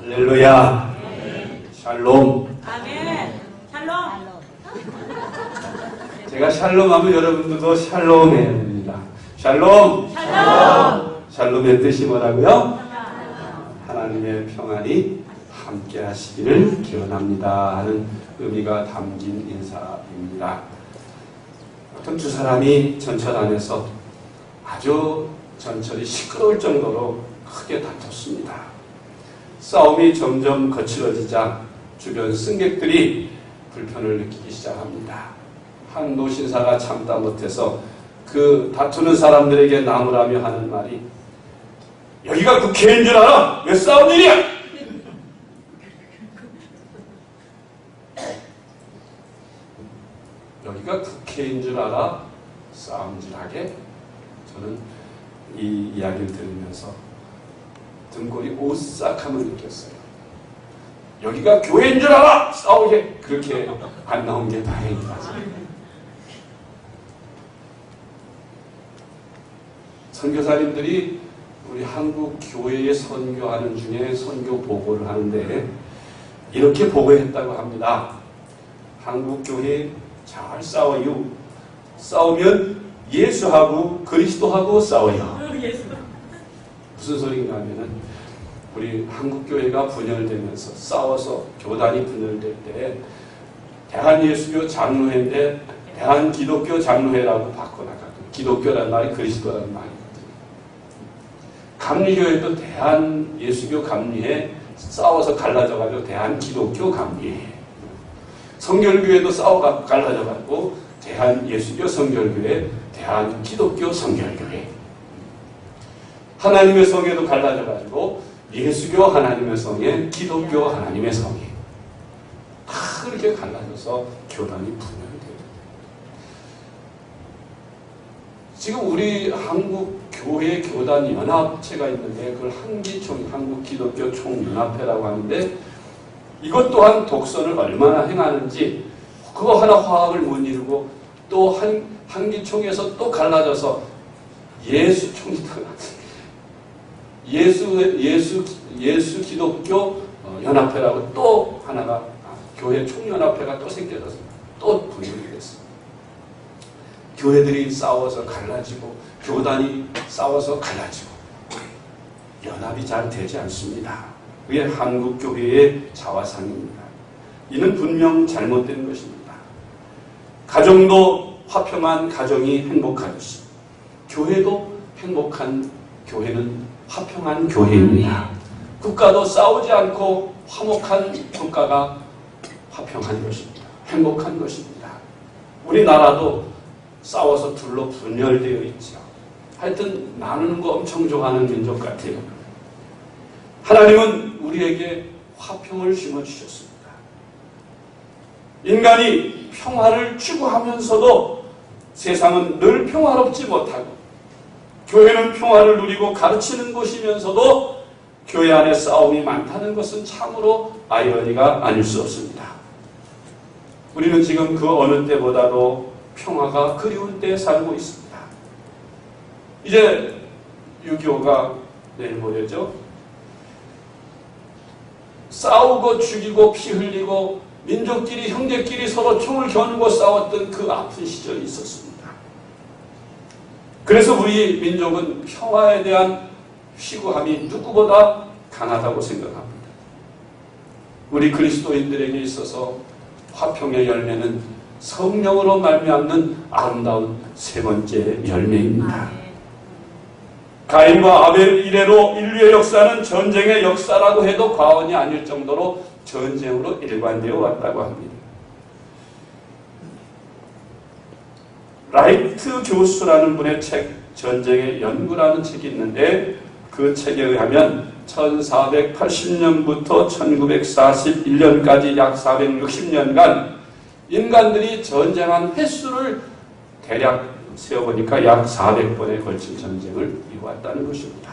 할렐루야. 샬롬. 아멘. 샬롬. 제가 샬롬 하면 여러분들도 샬롬 해야 됩니다. 샬롬. 샬롬. 샬롬의 뜻이 뭐라고요? 하나님의 평안이 함께 하시기를 기원합니다 하는 의미가 담긴 인사입니다. 어떤 두 사람이 전철 안에서 아주 전철이 시끄러울 정도로 크게 다퉜습니다. 싸움이 점점 거칠어지자 주변 승객들이 불편을 느끼기 시작합니다. 한 노신사가 참다 못해서 그 다투는 사람들에게 나무라며 하는 말이, 여기가 국회인 줄 알아? 왜 싸우는 일이야? 여기가 국회인 줄 알아? 싸움질하게? 저는 이 이야기를 들으면서 등골이 오싹함을 느꼈어요. 여기가 교회인 줄 알아! 싸우게! 그렇게 안 나온 게 다행이다. 선교사님들이 우리 한국 교회에 선교하는 중에 선교 보고를 하는데 이렇게 보고했다고 합니다. 한국 교회 잘 싸워요. 싸우면 예수하고 그리스도하고 싸워요. 무슨 소리인가 하면은 우리 한국교회가 분열되면서 싸워서 교단이 분열될 때 대한예수교 장로회인데 대한기독교 장로회라고 바꿔나가고, 기독교란 말이 그리스도란 말이거든요. 감리교회도 대한예수교 감리회 싸워서 갈라져가지고 대한기독교 감리회, 성결교회도 싸워서 갈라져가지고 대한예수교 성결교회, 대한기독교 성결교회, 하나님의 성에도 갈라져가지고 예수교 하나님의 성에, 기독교 하나님의 성에 다 그렇게 갈라져서 교단이 분열돼요. 지금 우리 한국 교회 교단 연합체가 있는데 그걸 한기총, 한국기독교 총연합회라고 하는데 이것 또한 독선을 얼마나 행하는지, 그거 하나 화합을 못 이루고 또 한기총에서 또 갈라져서 예수 기독교 연합회라고 또 하나가, 교회 총연합회가 또 생겨져서 또 분열이 됐습니다. 교회들이 싸워서 갈라지고 교단이 싸워서 갈라지고 연합이 잘 되지 않습니다. 그게 한국교회의 자화상입니다. 이는 분명 잘못된 것입니다. 가정도 화평한 가정이 행복하듯이 교회도 행복한 교회는 화평한 교회입니다. 국가도 싸우지 않고 화목한 국가가 화평한 것입니다. 행복한 것입니다. 우리나라도 싸워서 둘로 분열되어 있죠. 하여튼 나누는 거 엄청 좋아하는 민족 같아요. 하나님은 우리에게 화평을 심어주셨습니다. 인간이 평화를 추구하면서도 세상은 늘 평화롭지 못하고, 교회는 평화를 누리고 가르치는 곳이면서도 교회 안에 싸움이 많다는 것은 참으로 아이러니가 아닐 수 없습니다. 우리는 지금 그 어느 때보다도 평화가 그리운 때에 살고 있습니다. 이제 6.25가 내일 모레죠. 싸우고 죽이고 피 흘리고 민족끼리 형제끼리 서로 총을 겨누고 싸웠던 그 아픈 시절이 있었습니다. 그래서 우리 민족은 평화에 대한 희구함이 누구보다 강하다고 생각합니다. 우리 그리스도인들에게 있어서 화평의 열매는 성령으로 말미암는 아름다운 세 번째 열매입니다. 가인과 아벨 이래로 인류의 역사는 전쟁의 역사라고 해도 과언이 아닐 정도로 전쟁으로 일관되어 왔다고 합니다. 라이트 교수라는 분의 책, 전쟁의 연구라는 책이 있는데 그 책에 의하면 1480년부터 1941년까지 약 460년간 인간들이 전쟁한 횟수를 대략 세어보니까 약 400번에 걸친 전쟁을 이루었다는 것입니다.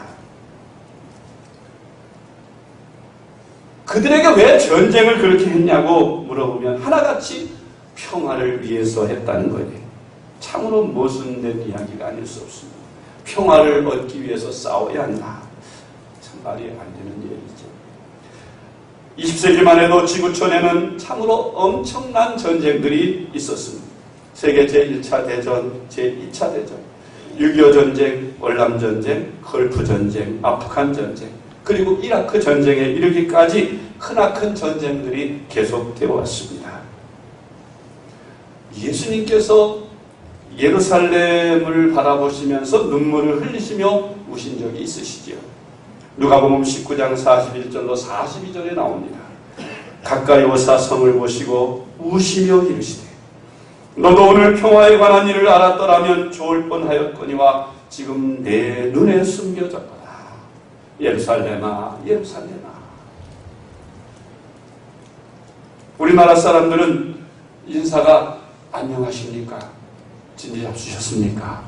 그들에게 왜 전쟁을 그렇게 했냐고 물어보면 하나같이 평화를 위해서 했다는 거예요. 참으로 모순된 이야기가 아닐 수 없습니다. 평화를 얻기 위해서 싸워야 한다. 참 말이 안 되는 얘기죠. 20세기만 해도 지구촌에는 참으로 엄청난 전쟁들이 있었습니다. 세계 제1차 대전, 제2차 대전, 6.25 전쟁, 월남 전쟁, 걸프 전쟁, 아프간 전쟁, 그리고 이라크 전쟁에 이르기까지 크나큰 전쟁들이 계속되어 왔습니다. 예수님께서 예루살렘을 바라보시면서 눈물을 흘리시며 우신 적이 있으시지요. 누가복음 19장 41절로 42절에 나옵니다. 가까이 오사 성을 보시고 우시며 이르시되 너도 오늘 평화에 관한 일을 알았더라면 좋을 뻔하였거니와 지금 내 눈에 숨겨졌구나. 예루살렘아 예루살렘아. 우리나라 사람들은 인사가 안녕하십니까? 진지 잡수셨습니까?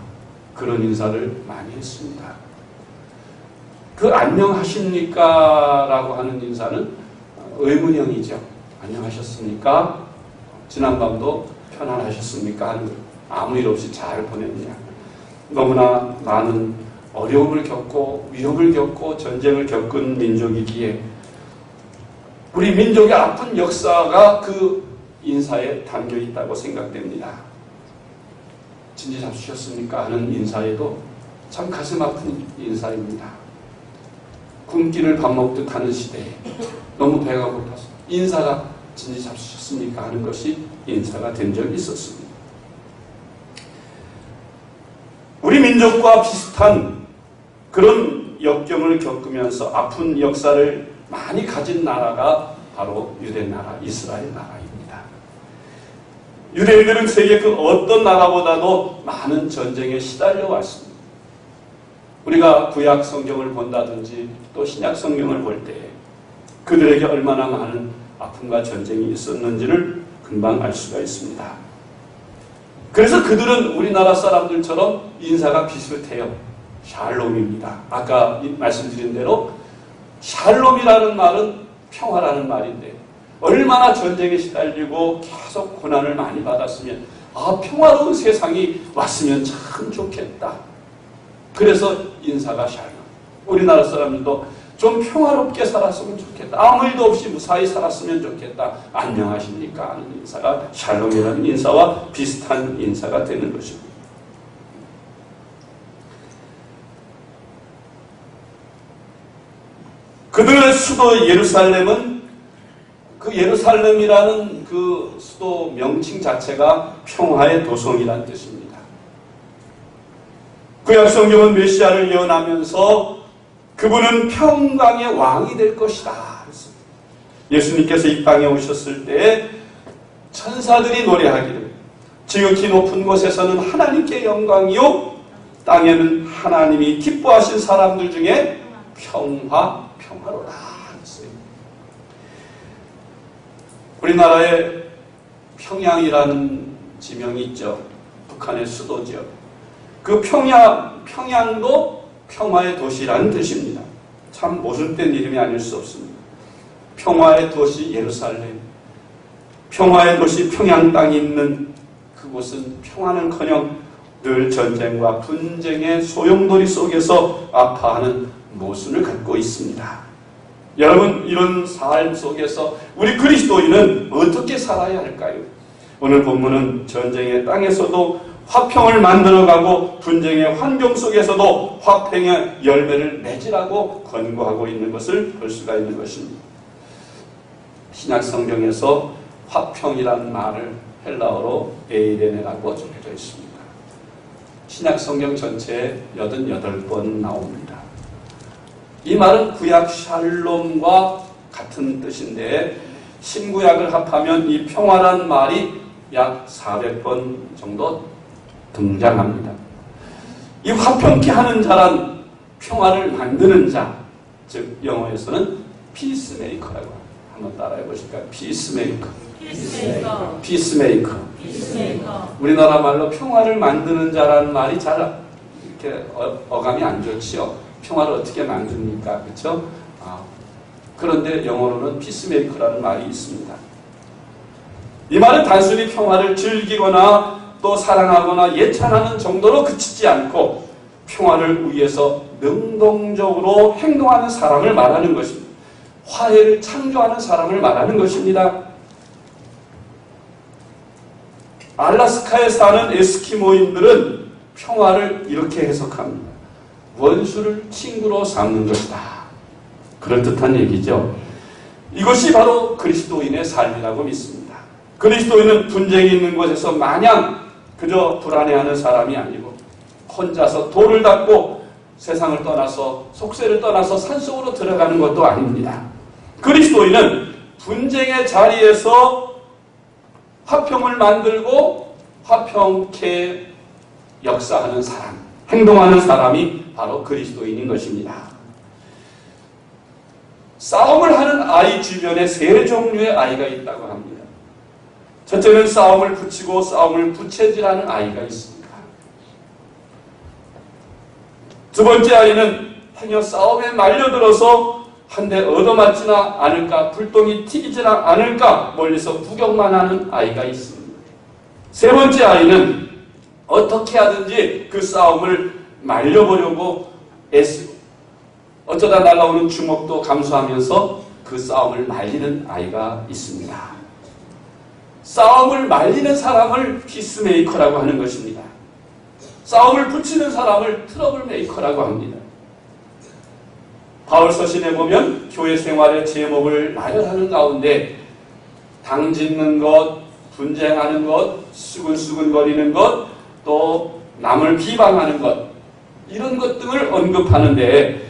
그런 인사를 많이 했습니다. 그 안녕하십니까? 라고 하는 인사는 의문형이죠. 안녕하셨습니까? 지난밤도 편안하셨습니까? 하는 거예요. 아무 일 없이 잘 보냈냐. 너무나 많은 어려움을 겪고 위협을 겪고 전쟁을 겪은 민족이기에 우리 민족의 아픈 역사가 그 인사에 담겨 있다고 생각됩니다. 진지 잡수셨습니까? 하는 인사에도 참 가슴 아픈 인사입니다. 굶기를 밥 먹듯 하는 시대에 너무 배가 고파서 인사가 진지 잡수셨습니까? 하는 것이 인사가 된 적이 있었습니다. 우리 민족과 비슷한 그런 역경을 겪으면서 아픈 역사를 많이 가진 나라가 바로 유대 나라, 이스라엘 나라입니다. 유대인들은 세계 그 어떤 나라보다도 많은 전쟁에 시달려 왔습니다. 우리가 구약 성경을 본다든지 또 신약 성경을 볼 때 그들에게 얼마나 많은 아픔과 전쟁이 있었는지를 금방 알 수가 있습니다. 그래서 그들은 우리나라 사람들처럼 인사가 비슷해요. 샬롬입니다. 아까 말씀드린 대로 샬롬이라는 말은 평화라는 말인데 얼마나 전쟁에 시달리고 계속 고난을 많이 받았으면 평화로운 세상이 왔으면 참 좋겠다. 그래서 인사가 샬롬. 우리나라 사람들도 좀 평화롭게 살았으면 좋겠다. 아무 일도 없이 무사히 살았으면 좋겠다. 안녕하십니까? 하는 인사가 샬롬이라는 인사와 비슷한 인사가 되는 것입니다. 그들의 수도 예루살렘은 그 예루살렘이라는 그 수도 명칭 자체가 평화의 도성이라는 뜻입니다. 구약 성경은 메시아를 예언하면서 그분은 평강의 왕이 될 것이다. 예수님께서 이 땅에 오셨을 때 천사들이 노래하기를 지극히 높은 곳에서는 하나님께 영광이요 땅에는 하나님이 기뻐하신 사람들 중에 평화로다. 우리나라에 평양이라는 지명이 있죠. 북한의 수도죠. 그 평양도 평화의 도시라는 뜻입니다. 참 모순된 이름이 아닐 수 없습니다. 평화의 도시 예루살렘, 평화의 도시 평양 땅이 있는 그곳은 평화는커녕 늘 전쟁과 분쟁의 소용돌이 속에서 아파하는 모순을 갖고 있습니다. 여러분, 이런 삶 속에서 우리 그리스도인은 어떻게 살아야 할까요? 오늘 본문은 전쟁의 땅에서도 화평을 만들어가고 분쟁의 환경 속에서도 화평의 열매를 맺으라고 권고하고 있는 것을 볼 수가 있는 것입니다. 신약 성경에서 화평이란 말을 헬라어로 에이레네라고 적혀져 있습니다. 신약 성경 전체에 88번 나옵니다. 이 말은 구약 샬롬과 같은 뜻인데 신구약을 합하면 이 평화란 말이 약 400번 정도 등장합니다. 이 화평케 하는 자란 평화를 만드는 자, 즉 영어에서는 피스메이커라고 한번 따라해 보실까요? 피스메이커. 우리나라 말로 평화를 만드는 자라는 말이 잘 이렇게 어감이 안 좋지요. 평화를 어떻게 만듭니까? 그렇죠? 그런데 영어로는 피스메이커라는 말이 있습니다. 이 말은 단순히 평화를 즐기거나 또 사랑하거나 예찬하는 정도로 그치지 않고 평화를 위해서 능동적으로 행동하는 사람을 말하는 것입니다. 화해를 창조하는 사람을 말하는 것입니다. 알라스카에 사는 에스키모인들은 평화를 이렇게 해석합니다. 원수를 친구로 삼는 것이다. 그럴듯한 얘기죠. 이것이 바로 그리스도인의 삶이라고 믿습니다. 그리스도인은 분쟁이 있는 곳에서 마냥 그저 불안해하는 사람이 아니고 혼자서 돌을 닦고 세상을 떠나서 속세를 떠나서 산속으로 들어가는 것도 아닙니다. 그리스도인은 분쟁의 자리에서 화평을 만들고 화평케 역사하는 사람, 행동하는 사람이 바로 그리스도인인 것입니다. 싸움을 하는 아이 주변에 세 종류의 아이가 있다고 합니다. 첫째는 싸움을 붙이고 싸움을 부채질하는 아이가 있습니다. 두 번째 아이는 행여 싸움에 말려들어서 한 대 얻어맞지나 않을까, 불똥이 튀기지나 않을까 멀리서 구경만 하는 아이가 있습니다. 세 번째 아이는 어떻게 하든지 그 싸움을 말려보려고 애쓰고 어쩌다 날아오는 주먹도 감수하면서 그 싸움을 말리는 아이가 있습니다. 싸움을 말리는 사람을 피스메이커라고 하는 것입니다. 싸움을 붙이는 사람을 트러블 메이커라고 합니다. 바울 서신에 보면 교회 생활의 제목을 나열하는 가운데 당 짓는 것, 분쟁하는 것, 수근수근거리는 것, 또 남을 비방하는 것, 이런 것 등을 언급하는데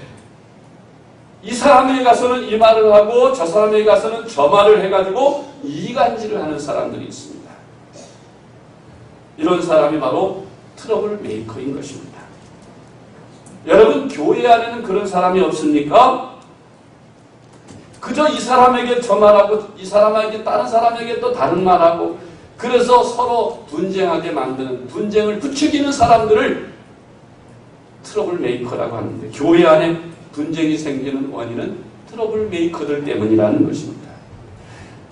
이 사람에게 가서는 이 말을 하고 저 사람에게 가서는 저 말을 해가지고 이간질을 하는 사람들이 있습니다. 이런 사람이 바로 트러블 메이커인 것입니다. 여러분, 교회 안에는 그런 사람이 없습니까? 그저 이 사람에게 저 말하고 이 사람에게 다른 사람에게 또 다른 말하고 그래서 서로 분쟁하게 만드는, 분쟁을 부추기는 사람들을 트러블 메이커라고 하는데 교회 안에 분쟁이 생기는 원인은 트러블 메이커들 때문이라는 것입니다.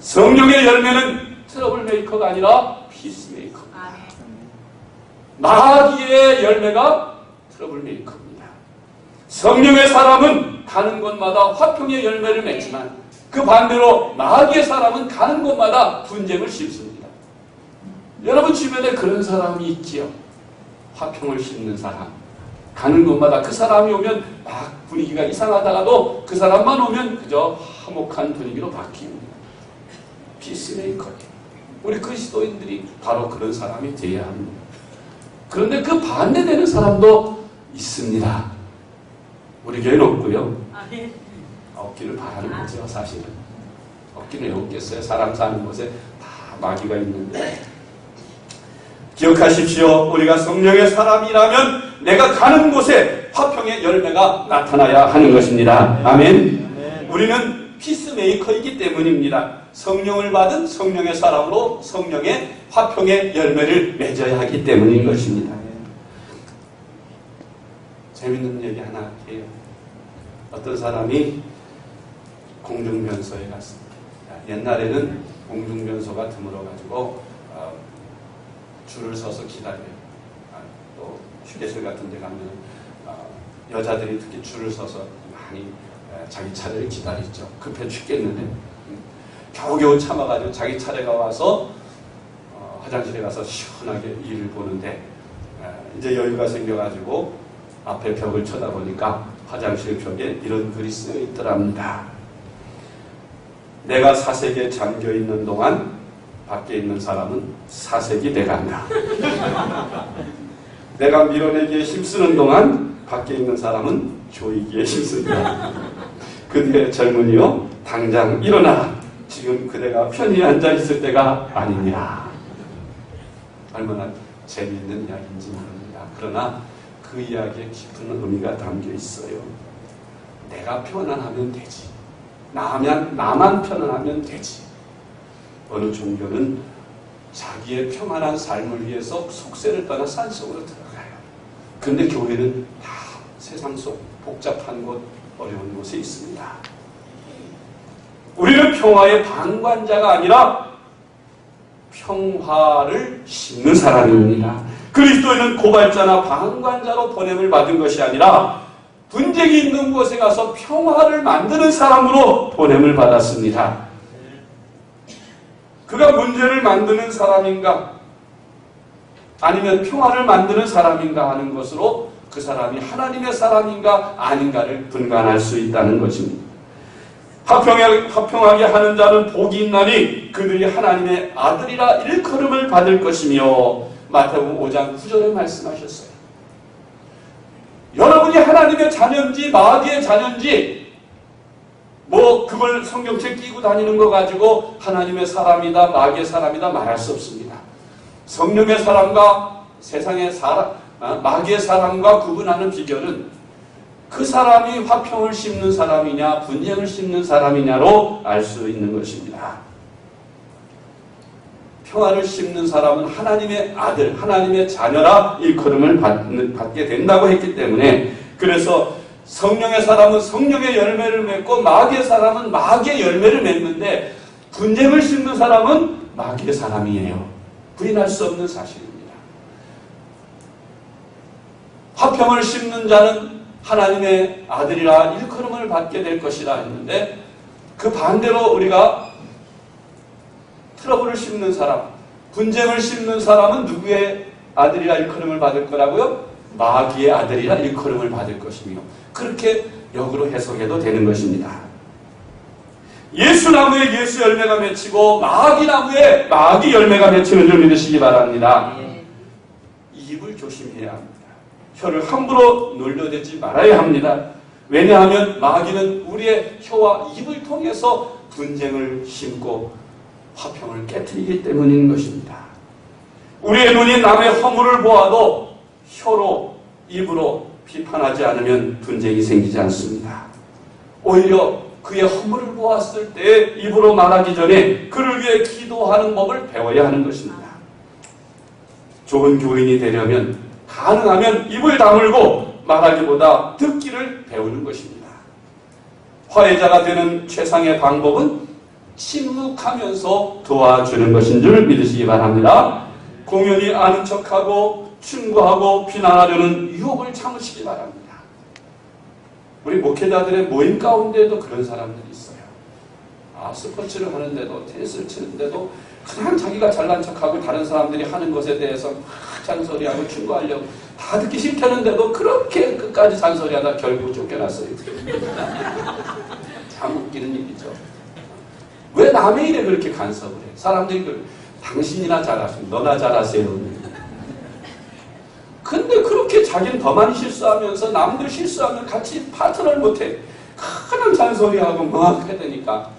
성령의 열매는 트러블 메이커가 아니라 피스 메이커입니다. 마귀의 열매가 트러블 메이커입니다. 성령의 사람은 가는 곳마다 화평의 열매를 맺지만 그 반대로 마귀의 사람은 가는 곳마다 분쟁을 심습니다. 여러분 주변에 그런 사람이 있지요. 화평을 심는 사람. 가는 곳마다 그 사람이 오면 막 분위기가 이상하다가도 그 사람만 오면 그저 화목한 분위기로 바뀝니다. 피스메이커예요. 우리 그리스도인들이 바로 그런 사람이 되어야 합니다. 그런데 그 반대되는 사람도 있습니다. 우리 교회는 없고요. 없기를 바라는 거죠, 사실은. 없기는 왜 없겠어요? 사람 사는 곳에 다 마귀가 있는데. 기억하십시오. 우리가 성령의 사람이라면 내가 가는 곳에 화평의 열매가 나타나야 하는 것입니다. 아멘. 우리는 피스메이커이기 때문입니다. 성령을 받은 성령의 사람으로 성령의 화평의 열매를 맺어야 하기 때문인 것입니다. 재밌는 얘기 하나 할게요. 어떤 사람이 공중변소에 갔습니다. 옛날에는 공중변소가 드물어가지고 줄을 서서 기다려요. 또 휴게실 같은 데 가면 여자들이 특히 줄을 서서 많이 자기 차례를 기다리죠. 급해 죽겠는데 겨우겨우 참아가지고 자기 차례가 와서 화장실에 가서 시원하게 일을 보는데 이제 여유가 생겨가지고 앞에 벽을 쳐다보니까 화장실 벽에 이런 글이 쓰여 있더랍니다. 내가 사색에 잠겨있는 동안 밖에 있는 사람은 사색이 돼간다. 내가 밀어내기에 힘쓰는 동안 밖에 있는 사람은 조이기에 힘쓴다. 그대의 젊은이여 당장 일어나라. 지금 그대가 편히 앉아있을 때가 아니냐. 얼마나 재미있는 이야기인지 모릅니다. 그러나 그 이야기에 깊은 의미가 담겨 있어요. 내가 편안하면 되지. 나만 편안하면 되지. 어느 종교는 자기의 평안한 삶을 위해서 속세를 떠나 산속으로 들어가요. 그런데 교회는 다 세상 속 복잡한 곳, 어려운 곳에 있습니다. 우리는 평화의 방관자가 아니라 평화를 심는 사람입니다. 그리스도인은 고발자나 방관자로 보냄을 받은 것이 아니라 분쟁이 있는 곳에 가서 평화를 만드는 사람으로 보냄을 받았습니다. 그가 문제를 만드는 사람인가 아니면 평화를 만드는 사람인가 하는 것으로 그 사람이 하나님의 사람인가 아닌가를 분간할 수 있다는 것입니다. 화평하게 하는 자는 복이 있나니 그들이 하나님의 아들이라 일컬음을 받을 것이며 마태복음 5장 9절에 말씀하셨어요. 여러분이 하나님의 자녀인지 마귀의 자녀인지 그걸 성경책 끼고 다니는 거 가지고 하나님의 사람이다 마귀의 사람이다 말할 수 없습니다. 성령의 사람과 세상의 사람, 마귀의 사람과 구분하는 비결은 그 사람이 화평을 심는 사람이냐 분쟁을 심는 사람이냐로 알 수 있는 것입니다. 평화를 심는 사람은 하나님의 아들, 하나님의 자녀라 일컬음을 받게 된다고 했기 때문에 그래서 성령의 사람은 성령의 열매를 맺고 마귀의 사람은 마귀의 열매를 맺는데 분쟁을 심는 사람은 마귀의 사람이에요. 부인할 수 없는 사실입니다. 화평을 심는 자는 하나님의 아들이라 일컬음을 받게 될 것이라 했는데 그 반대로 우리가 트러블을 심는 사람, 분쟁을 심는 사람은 누구의 아들이라 일컬음을 받을 거라고요? 마귀의 아들이라 일컬음을 받을 것이며 그렇게 역으로 해석해도 되는 것입니다. 예수나무에 예수 열매가 맺히고 마귀나무에 마귀 열매가 맺히는 줄 믿으시기 바랍니다. 입을 조심해야 합니다. 혀를 함부로 놀려대지 말아야 합니다. 왜냐하면 마귀는 우리의 혀와 입을 통해서 분쟁을 심고 화평을 깨트리기 때문인 것입니다. 우리의 눈이 남의 허물을 보아도 혀로 입으로 비판하지 않으면 분쟁이 생기지 않습니다. 오히려 그의 허물을 보았을 때 입으로 말하기 전에 그를 위해 기도하는 법을 배워야 하는 것입니다. 좋은 교인이 되려면 가능하면 입을 다물고 말하기보다 듣기를 배우는 것입니다. 화해자가 되는 최상의 방법은 침묵하면서 도와주는 것인 줄 믿으시기 바랍니다. 공연히 아는 척하고 충고하고 비난하려는 유혹을 참으시기 바랍니다. 우리 목회자들의 모임 가운데에도 그런 사람들이 있어요. 스포츠를 하는데도 테니스를 치는데도 그냥 자기가 잘난 척하고 다른 사람들이 하는 것에 대해서 잔소리하고 충고하려고 다 듣기 싫다는데도 그렇게 끝까지 잔소리하다 결국 쫓겨났어요. 참 웃기는 일이죠. 왜 남의 일에 그렇게 간섭을 해? 사람들이 당신이나 잘하시면 너나 잘하세요. 근데 그렇게 자기는 더 많이 실수하면서 남들 실수하면 같이 파트너를 못해. 그냥 잔소리하고 막 해야 되니까.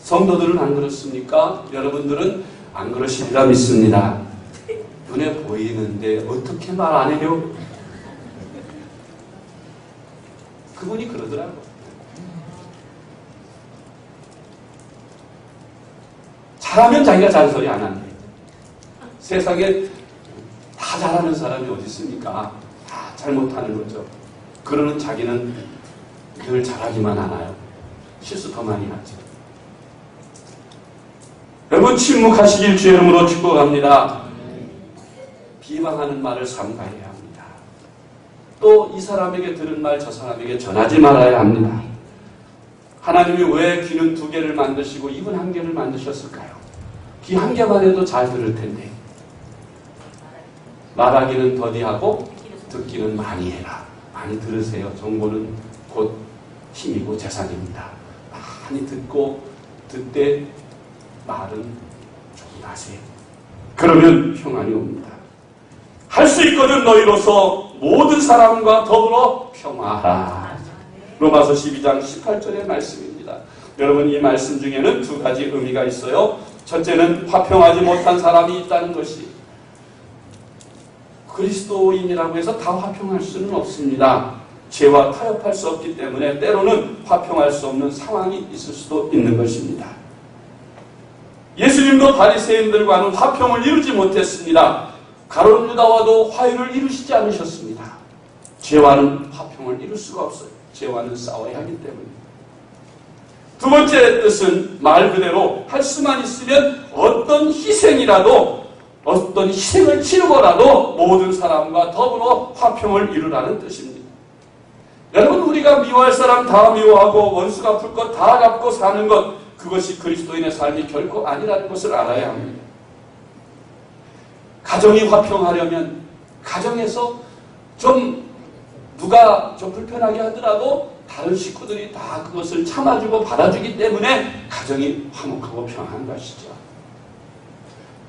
성도들은 안 그렇습니까? 여러분들은 안 그러시리라 믿습니다. 눈에 보이는데 어떻게 말 안 해요? 그분이 그러더라고요. 잘하면 자기가 잔소리 안 한대. 세상에 다 잘하는 사람이 어디 있습니까? 다 잘못하는 거죠. 그러는 자기는 늘 잘하기만 하나요? 실수 더 많이 하죠. 여러분 침묵하시길 주의 이름으로 축복합니다. 비방하는 말을 삼가해야 합니다. 또 이 사람에게 들은 말 저 사람에게 전하지 말아야 합니다. 하나님이 왜 귀는 2개를 만드시고 입은 1개를 만드셨을까요? 귀 1개만 해도 잘 들을 텐데 말하기는 더디하고 듣기는 많이 해라. 많이 들으세요. 정보는 곧 힘이고 재산입니다. 많이 듣고 듣되 말은 조금 하세요. 그러면 평안이 옵니다. 할 수 있거든 너희로서 모든 사람과 더불어 평화하라. 로마서 12장 18절의 말씀입니다. 여러분 이 말씀 중에는 2가지 의미가 있어요. 첫째는 화평하지 못한 사람이 있다는 것이 그리스도인이라고 해서 다 화평할 수는 없습니다. 죄와 타협할 수 없기 때문에 때로는 화평할 수 없는 상황이 있을 수도 있는 것입니다. 예수님도 바리새인들과는 화평을 이루지 못했습니다. 가룟 유다와도 화해를 이루시지 않으셨습니다. 죄와는 화평을 이룰 수가 없어요. 죄와는 싸워야 하기 때문에. 2번째 뜻은 말 그대로 할 수만 있으면 어떤 희생이라도 어떤 희생을 치르고라도 모든 사람과 더불어 화평을 이루라는 뜻입니다. 여러분, 우리가 미워할 사람 다 미워하고 원수 갚을 것 다 갚고 사는 것, 그것이 그리스도인의 삶이 결코 아니라는 것을 알아야 합니다. 가정이 화평하려면 가정에서 좀 누가 좀 불편하게 하더라도 다른 식구들이 다 그것을 참아주고 받아주기 때문에 가정이 화목하고 평안한 것이죠.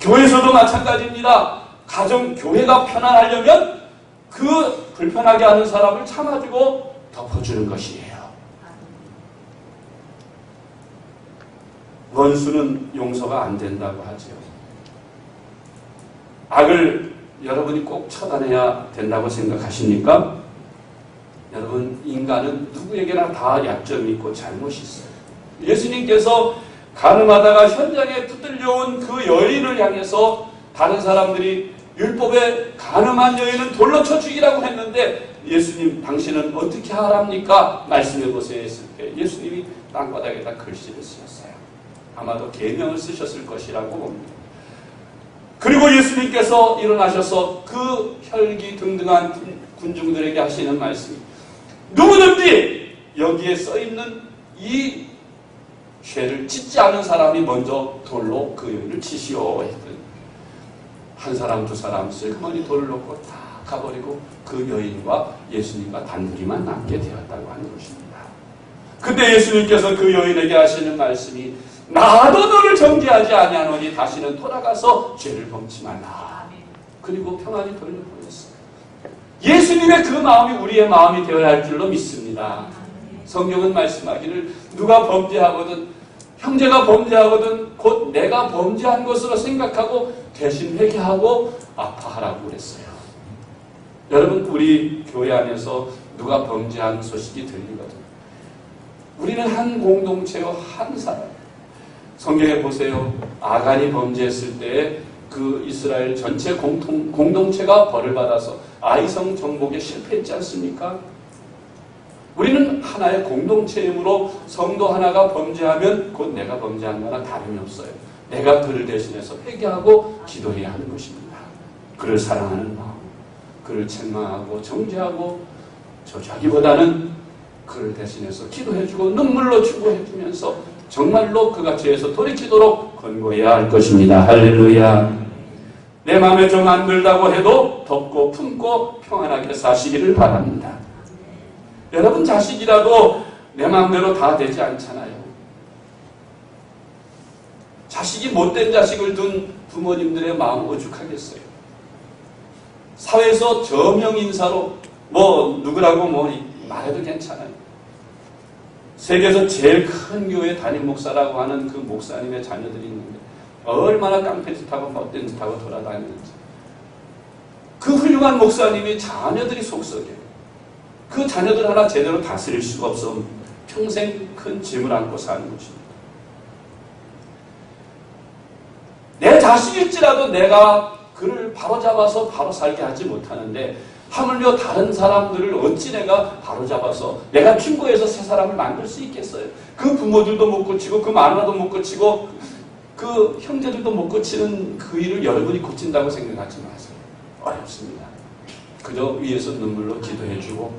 교회에서도 마찬가지입니다. 가정, 교회가 편안하려면 그 불편하게 하는 사람을 참아주고 덮어주는 것이에요. 원수는 용서가 안 된다고 하죠. 악을 여러분이 꼭 처단해야 된다고 생각하십니까? 여러분, 인간은 누구에게나 다 약점이 있고 잘못이 있어요. 예수님께서 가늠하다가 현장에 붙들려온 그 여인을 향해서 다른 사람들이 율법에 가늠한 여인은 돌로 쳐 죽이라고 했는데 예수님, 당신은 어떻게 하랍니까? 말씀해 보세요 했을 때 예수님이 땅바닥에다 글씨를 쓰셨어요. 아마도 계명을 쓰셨을 것이라고 봅니다. 그리고 예수님께서 일어나셔서 그 혈기등등한 군중들에게 하시는 말씀이, 누구든지 여기에 써있는 이 죄를 짓지 않은 사람이 먼저 돌로 그 여인을 치시오 했더니 한 사람 두 사람 슬그머니 돌을 놓고 다 가버리고 그 여인과 예수님과 단둘이만 남게 되었다고 하는 것입니다. 그때 예수님께서 그 여인에게 하시는 말씀이, 나도 너를 정죄하지 아니하노니 다시는 돌아가서 죄를 범치 말라. 그리고 평안히 돌려보냈어요. 예수님의 그 마음이 우리의 마음이 되어야 할 줄로 믿습니다. 성경은 말씀하기를 누가 범죄하거든, 형제가 범죄하거든 곧 내가 범죄한 것으로 생각하고 대신 회개하고 아파하라고 그랬어요. 여러분, 우리 교회 안에서 누가 범죄한 소식이 들리거든, 우리는 한 공동체요, 한 사람. 성경에 보세요. 아간이 범죄했을 때 그 이스라엘 전체 공동체가 벌을 받아서 아이성 정복에 실패했지 않습니까? 우리는 하나의 공동체이므로 성도 하나가 범죄하면 곧 내가 범죄한 거나 다름이 없어요. 내가 그를 대신해서 회개하고 기도해야 하는 것입니다. 그를 사랑하는 마음, 그를 책망하고 정죄하고 저주하기보다는 그를 대신해서 기도해주고 눈물로 추구해주면서 정말로 그가 죄에서 돌이키도록 권고해야 할 것입니다. 할렐루야. 내 마음에 좀 안 들다고 해도 덮고 품고 평안하게 사시기를 바랍니다. 여러분, 자식이라도 내 마음대로 다 되지 않잖아요. 자식이 못된 자식을 둔 부모님들의 마음 오죽하겠어요. 사회에서 저명 인사로 누구라고 말해도 괜찮아요. 세계에서 제일 큰 교회 담임 목사라고 하는 그 목사님의 자녀들이 있는데 얼마나 깡패짓하고 못된 짓하고 돌아다니는지. 그 훌륭한 목사님이 자녀들이 속썩여요. 그 자녀들 하나 제대로 다스릴 수가 없어 평생 큰 짐을 안고 사는 것입니다. 내 자식일지라도 내가 그를 바로잡아서 바로 살게 하지 못하는데 하물며 다른 사람들을 어찌 내가 바로잡아서 내가 충고해서 새 사람을 만들 수 있겠어요? 그 부모들도 못 고치고 그 마누라도 못 고치고 그 형제들도 못 고치는 그 일을 여러분이 고친다고 생각하지 마세요. 어렵습니다. 그저 위에서 눈물로 기도해주고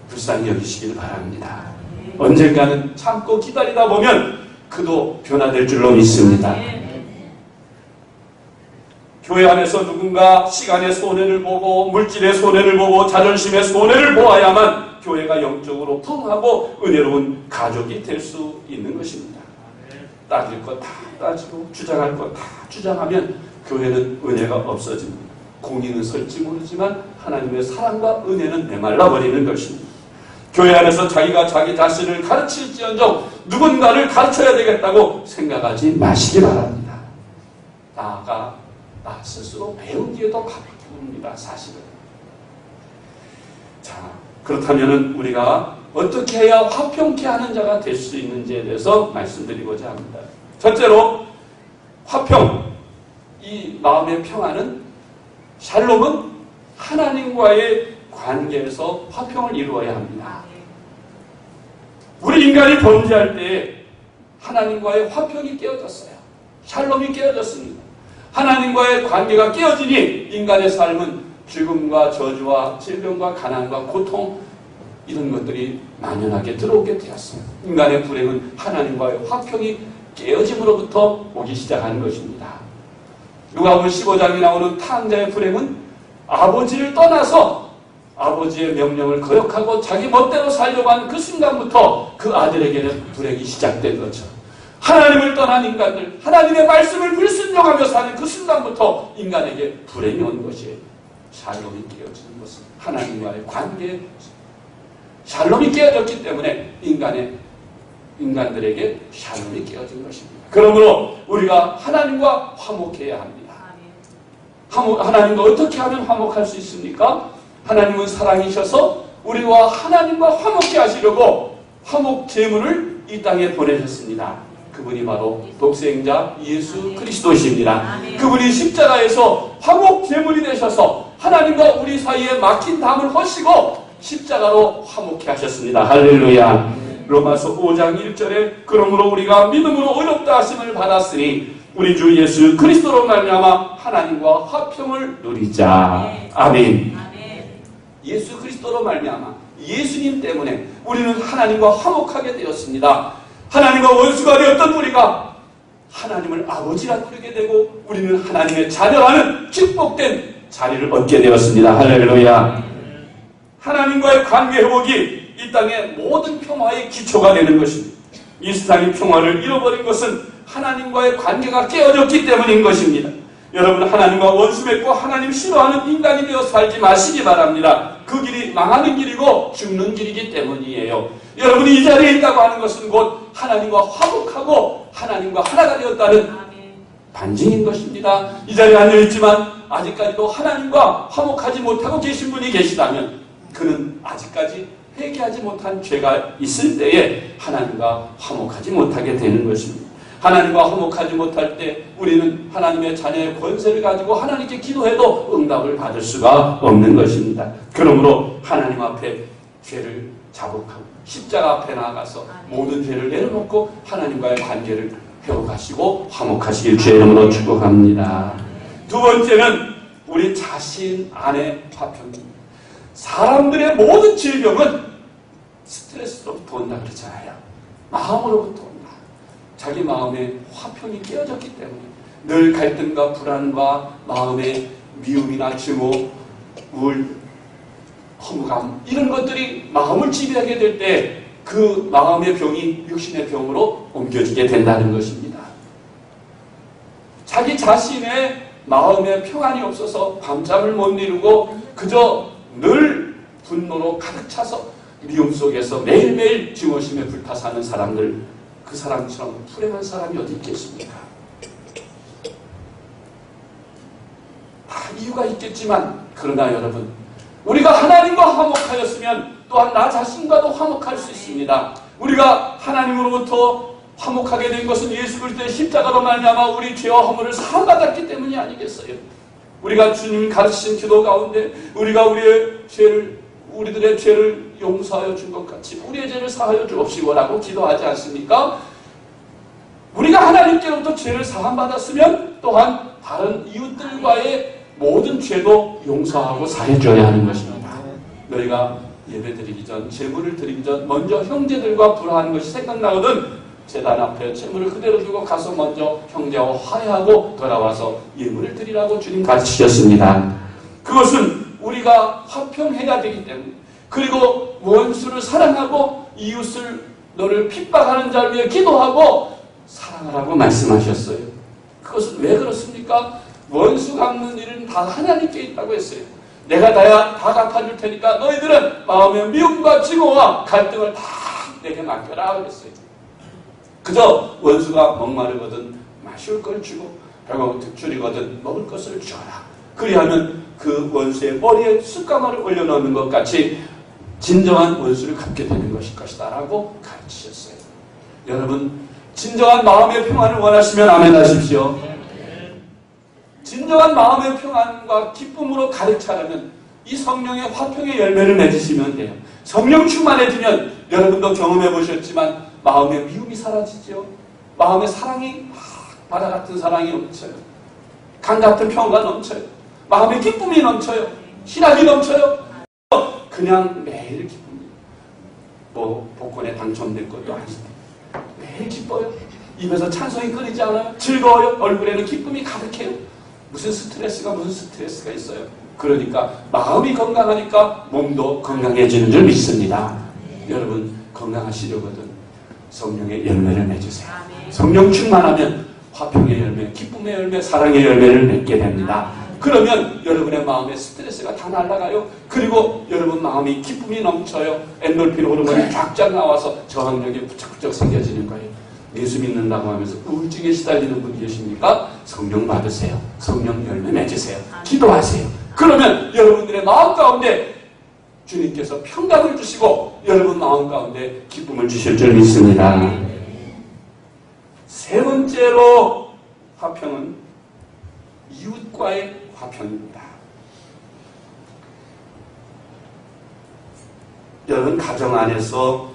불쌍히 여기시길 바랍니다. 언젠가는 참고 기다리다 보면 그도 변화될 줄로 믿습니다. 교회 안에서 누군가 시간의 손해를 보고 물질의 손해를 보고 자존심의 손해를 보아야만 교회가 영적으로 풍하고 은혜로운 가족이 될 수 있는 것입니다. 따질 것 다 따지고 주장할 것 다 주장하면 교회는 은혜가 없어집니다. 공의는 설지 모르지만 하나님의 사랑과 은혜는 메말라버리는 것입니다. 교회 안에서 자기가 자기 자신을 가르칠지언정 누군가를 가르쳐야 되겠다고 생각하지 마시기 바랍니다. 나아가 나 스스로 배우기에 더 바쁩니다. 사실은. 자, 그렇다면 우리가 어떻게 해야 화평케 하는 자가 될 수 있는지에 대해서 말씀드리고자 합니다. 첫째로 화평, 이 마음의 평안은, 샬롬은 하나님과의 관계에서 화평을 이루어야 합니다. 우리 인간이 범죄할 때 하나님과의 화평이 깨어졌어요. 샬롬이 깨어졌습니다. 하나님과의 관계가 깨어지니 인간의 삶은 죽음과 저주와 질병과 가난과 고통 이런 것들이 만연하게 들어오게 되었습니다. 인간의 불행은 하나님과의 화평이 깨어짐으로부터 오기 시작하는 것입니다. 누가복음 15장에 나오는 탕자의 불행은 아버지를 떠나서 아버지의 명령을 거역하고 자기 멋대로 살려고 하는 그 순간부터 그 아들에게는 불행이 시작된 거죠. 하나님을 떠난 인간들, 하나님의 말씀을 불순종하며 사는 그 순간부터 인간에게 불행이 온 것이에요. 샬롬이 깨어지는 것은 하나님과의 관계, 샬롬이 깨어졌기 때문에 인간들에게 샬롬이 깨어진 것입니다. 그러므로 우리가 하나님과 화목해야 합니다. 하나님과 어떻게 하면 화목할 수 있습니까? 하나님은 사랑이셔서 우리와 하나님과 화목케 하시려고 화목 제물을 이 땅에 보내셨습니다. 그분이 바로 독생자 예수 그리스도이십니다. 그분이 십자가에서 화목 제물이 되셔서 하나님과 우리 사이에 막힌 담을 허시고 십자가로 화목케 하셨습니다. 할렐루야. 로마서 5장 1절에 그러므로 우리가 믿음으로 의롭다 하심을 받았으니 우리 주 예수 그리스도로 말미암아 하나님과 화평을 누리자. 아멘. 예수 그리스도로 말미암아 예수님 때문에 우리는 하나님과 화목하게 되었습니다. 하나님과 원수가 되었던 우리가 하나님을 아버지라 부르게 되고 우리는 하나님의 자녀라는 축복된 자리를 얻게 되었습니다. 할렐루야. 하나님과의 관계 회복이 이 땅의 모든 평화의 기초가 되는 것입니다. 이 세상의 평화를 잃어버린 것은 하나님과의 관계가 깨어졌기 때문인 것입니다. 여러분, 하나님과 원수 맺고 하나님 싫어하는 인간이 되어 살지 마시기 바랍니다. 그 길이 망하는 길이고 죽는 길이기 때문이에요. 여러분이 이 자리에 있다고 하는 것은 곧 하나님과 화목하고 하나님과 하나가 되었다는 반증인 것입니다. 이 자리에 앉아있지만 아직까지도 하나님과 화목하지 못하고 계신 분이 계시다면 그는 아직까지 회개하지 못한 죄가 있을 때에 하나님과 화목하지 못하게 되는 것입니다. 하나님과 화목하지 못할 때 우리는 하나님의 자녀의 권세를 가지고 하나님께 기도해도 응답을 받을 수가 없는 것입니다. 그러므로 하나님 앞에 죄를 자복하고 십자가 앞에 나아가서 모든 죄를 내려놓고 하나님과의 관계를 회복하시고 화목하시길 주의 이름으로 축복합니다. 두 번째는 우리 자신 안의 화평입니다. 사람들의 모든 질병은 스트레스로부터 온다 그러잖아요. 마음으로부터 온다. 자기 마음에 화평이 깨어졌기 때문에 늘 갈등과 불안과 마음의 미움이나 증오, 우울, 허무감 이런 것들이 마음을 지배하게 될 때 그 마음의 병이 육신의 병으로 옮겨지게 된다는 것입니다. 자기 자신의 마음에 평안이 없어서 밤잠을 못 이루고 그저 늘 분노로 가득 차서 미움 속에서 매일매일 증오심에 불타 사는 사람들, 그 사람처럼 불행한 사람이 어디 있겠습니까? 다 이유가 있겠지만 그러나 여러분, 우리가 하나님과 화목하였으면 또한 나 자신과도 화목할 수 있습니다. 우리가 하나님으로부터 화목하게 된 것은 예수 그리스도의 십자가로 말미암아 우리 죄와 허물을 사함받았기 때문이 아니겠어요? 우리가 주님이 가르치신 기도 가운데 우리가 우리들의 죄를 용서하여 준 것 같이 우리의 죄를 사하여 주옵시고라고 기도하지 않습니까? 우리가 하나님께로부터 죄를 사함받았으면 또한 다른 이웃들과의 모든 죄도 용서하고 사해줘야 하는 것입니다. 너희가 예배드리기 전, 제물을 드리기 전 먼저 형제들과 불화하는 것이 생각나거든 제단 앞에 제물을 그대로 두고 가서 먼저 형제와 화해하고 돌아와서 예물을 드리라고 주님 가르치셨습니다. 그것은 우리가 화평해야 되기 때문에, 그리고 원수를 사랑하고 이웃을 너를 핍박하는 자를 위해 기도하고 사랑하라고 말씀하셨어요. 그것은 왜 그렇습니까? 원수 갚는 일은 다 하나님께 있다고 했어요. 내가 다 갚아줄 테니까 너희들은 마음의 미움과 증오와 갈등을 다 내게 맡겨라 그랬어요. 그저 원수가 목마르거든 마실 걸 주고 배가 줄이거든 먹을 것을 주어라. 그리하면 그 원수의 머리에 숯가마를 올려놓는 것 같이 진정한 원수를 갚게 되는 것일 것이다 라고 가르치셨어요. 여러분, 진정한 마음의 평안을 원하시면 아멘 하십시오. 진정한 마음의 평안과 기쁨으로 가득 차려면 이 성령의 화평의 열매를 맺으시면 돼요. 성령 충만해지면 여러분도 경험해 보셨지만 마음의 미움이 사라지죠. 마음의 사랑이 바다 같은 사랑이 넘쳐요. 강 같은 평화가 넘쳐요. 마음의 기쁨이 넘쳐요. 희락이 넘쳐요. 그냥 매일 기쁩니다. 뭐 복권에 당첨된 것도 아닌데 매일 기뻐요. 입에서 찬송이 끊이지 않아요. 즐거워요. 얼굴에는 기쁨이 가득해요. 무슨 스트레스가 있어요. 그러니까 마음이 건강하니까 몸도 건강해지는 줄 믿습니다. 여러분 건강하시려거든 성령의 열매를 맺으세요. 성령 충만하면 화평의 열매, 기쁨의 열매, 사랑의 열매를 맺게 됩니다. 그러면 여러분의 마음에 스트레스가 다 날아가요. 그리고 여러분 마음이 기쁨이 넘쳐요. 엔돌핀 호르몬이 쫙쫙 나와서 저항력이 부쩍부쩍 생겨지는 거예요. 예수 믿는다고 하면서 우울증에 시달리는 분 계십니까? 성령 받으세요. 성령 열매 맺으세요. 기도하세요. 그러면 여러분들의 마음 가운데 주님께서 평강을 주시고 여러분 마음 가운데 기쁨을 주실 줄 믿습니다. 세 번째로 화평은 이웃과의 화평입니다. 여러분 가정 안에서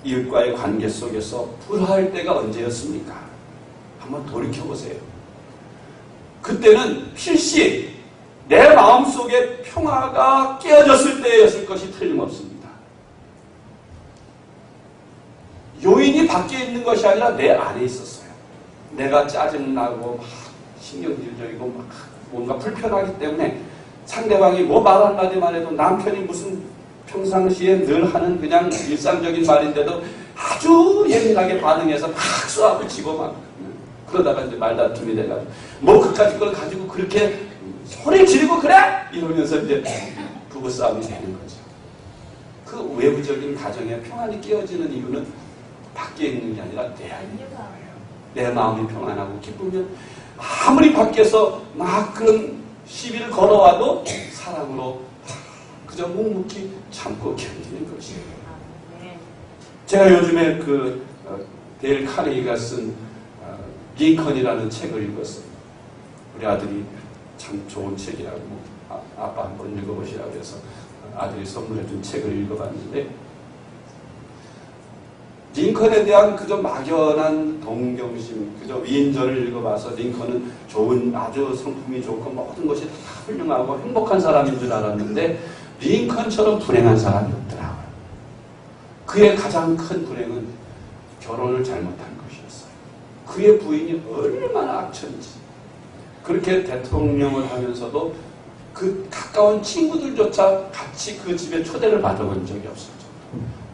이웃과의 관계 속에서 불화할 때가 언제였습니까? 한번 돌이켜보세요. 그때는 필시 내 마음속에 평화가 깨어졌을 때였을 것이 틀림없습니다. 요인이 밖에 있는 것이 아니라 내 안에 있었어요. 내가 짜증나고 막 신경질적이고 막 뭔가 불편하기 때문에 상대방이 뭐 말 한마디만 해도 남편이 무슨 평상시에 늘 하는 그냥 일상적인 말인데도 아주 예민하게 반응해서 막 쏘아붙이고 막 그러다가 이제 말다툼이 돼가지고 뭐 그까짓 걸 가지고 그렇게 소리 지르고 그래? 이러면서 이제 부부싸움이 되는 거죠. 그 외부적인 가정에 평안이 깨어지는 이유는 밖에 있는 게 아니라 내 안에 있는 거예요. 내 마음이 평안하고 기쁘면 아무리 밖에서 막 그런 시비를 걸어와도 사랑으로 그저 묵묵히 참고 견디는 것이에요. 제가 요즘에 데일 카네기가 쓴 링컨이라는 책을 읽었어요. 우리 아들이 참 좋은 책이라고 아빠 한번 읽어보시라고 해서 아들이 선물해준 책을 읽어봤는데 링컨에 대한 그저 막연한 동경심, 그저 위인전을 읽어봐서 링컨은 좋은 아주 성품이 좋고 모든 것이 다 훌륭하고 행복한 사람인 줄 알았는데 링컨처럼 불행한 사람이 없더라고요. 그의 가장 큰 불행은 결혼을 잘못한 것이었어요. 그의 부인이 얼마나 악천지. 그렇게 대통령을 하면서도 그 가까운 친구들조차 같이 그 집에 초대를 받아본 적이 없었죠.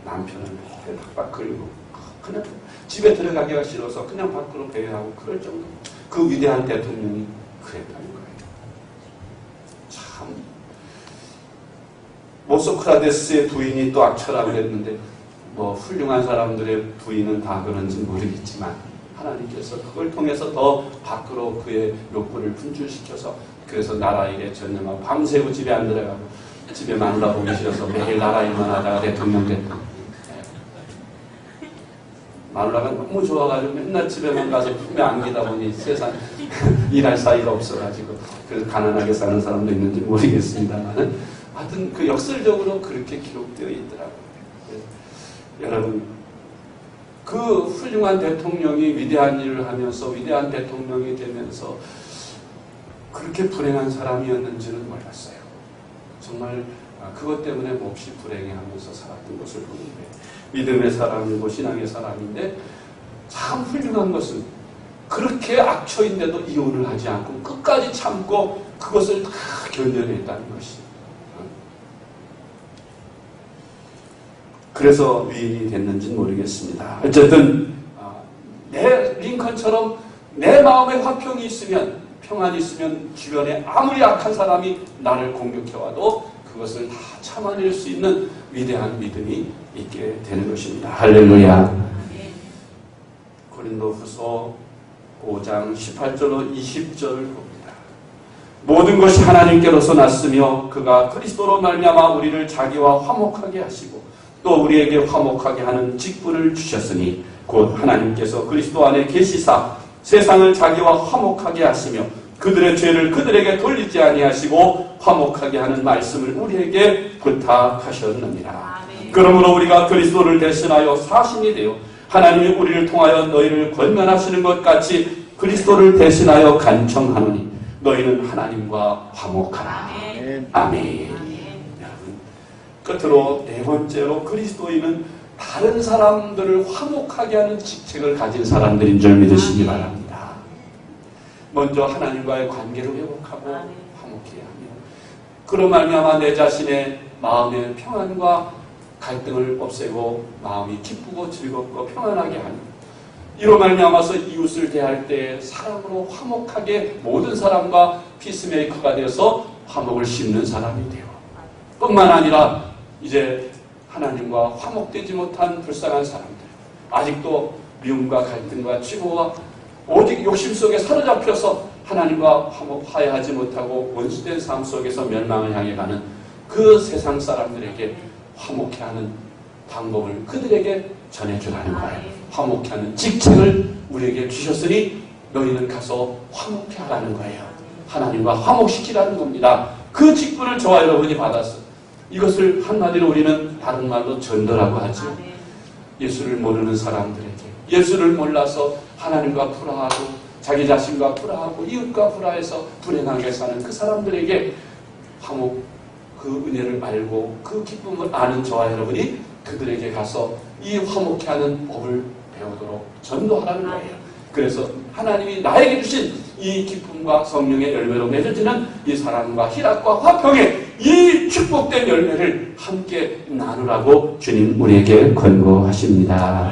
남편을 매일 박박 끌고 그냥 집에 들어가기가 싫어서 그냥 밖으로 배회하고 그럴 정도. 그 위대한 대통령이 그랬다는 거예요. 참. 소크라테스의 부인이 또 악처라고 그랬는데 뭐 훌륭한 사람들의 부인은 다 그런지 모르겠지만 하나님께서 그걸 통해서 더 밖으로 그의 욕구를 분출시켜서 그래서 나라 일에 전념하고 밤새고 집에 안 들어가고 집에 마누라 보기 싫어서 매일 나라 일만 하다가 대통령 됐다. 마누라가 너무 좋아가지고 맨날 집에만 가서 품에 안기다 보니 세상 일할 사이가 없어가지고 그래서 가난하게 사는 사람도 있는지 모르겠습니다만 하여튼 그 역설적으로 그렇게 기록되어 있더라고요. 여러분 그 훌륭한 대통령이 위대한 일을 하면서 위대한 대통령이 되면서 그렇게 불행한 사람이었는지는 몰랐어요. 정말 그것 때문에 몹시 불행해하면서 살았던 것을 보는데 믿음의 사람이고 신앙의 사람인데 참 훌륭한 것은 그렇게 악처인데도 이혼을 하지 않고 끝까지 참고 그것을 다 견뎌냈다는 것이. 그래서 위인이 됐는지는 모르겠습니다. 어쨌든 내 링컨처럼 내 마음에 화평이 있으면 평안이 있으면 주변에 아무리 악한 사람이 나를 공격해와도 그것을 다 참아낼 수 있는 위대한 믿음이 있게 되는 것입니다. 할렐루야. 고린도후서 5장 18절로 20절을 봅니다. 모든 것이 하나님께로서 났으며 그가 그리스도로 말미암아 우리를 자기와 화목하게 하시고 또 우리에게 화목하게 하는 직분을 주셨으니 곧 하나님께서 그리스도 안에 계시사 세상을 자기와 화목하게 하시며 그들의 죄를 그들에게 돌리지 아니하시고 화목하게 하는 말씀을 우리에게 부탁하셨느니라. 그러므로 우리가 그리스도를 대신하여 사신이 되어 하나님이 우리를 통하여 너희를 권면하시는 것 같이 그리스도를 대신하여 간청하노니 너희는 하나님과 화목하라. 아멘. 아멘. 여러분, 끝으로 네 번째로 그리스도인은 다른 사람들을 화목하게 하는 직책을 가진 사람들인 줄 믿으시기 바랍니다. 먼저 하나님과의 관계를 회복하고 화목해야 하며, 그로 말미암아 내 자신의 마음의 평안과 갈등을 없애고 마음이 기쁘고 즐겁고 평안하게 하며, 이로 말미암아서 이웃을 대할 때 사람으로 화목하게 모든 사람과 피스메이커가 되어서 화목을 심는 사람이 되어, 뿐만 아니라 이제 하나님과 화목되지 못한 불쌍한 사람들, 아직도 미움과 갈등과 치고와 오직 욕심 속에 사로잡혀서 하나님과 화해하지 못하고 원수된 삶 속에서 멸망을 향해 가는 그 세상 사람들에게 화목해 하는 방법을 그들에게 전해주라는 거예요. 화목해 하는 직책을 우리에게 주셨으니 너희는 가서 화목해 하라는 거예요. 하나님과 화목시키라는 겁니다. 그 직분을 저와 여러분이 받았어요. 이것을 한마디로 우리는 다른 말로 전도라고 하죠. 예수를 모르는 사람들에게, 예수를 몰라서 하나님과 불화하고 자기 자신과 불화하고 이웃과 불화해서 불행하게 사는 그 사람들에게 화목, 그 은혜를 알고 그 기쁨을 아는 저와 여러분이 그들에게 가서 이 화목해 하는 법을 배우도록 전도하라는 거예요. 그래서 하나님이 나에게 주신 이 기쁨과 성령의 열매로 맺어지는 이 사랑과 희락과 화평의 이 축복된 열매를 함께 나누라고 주님 우리에게 권고하십니다.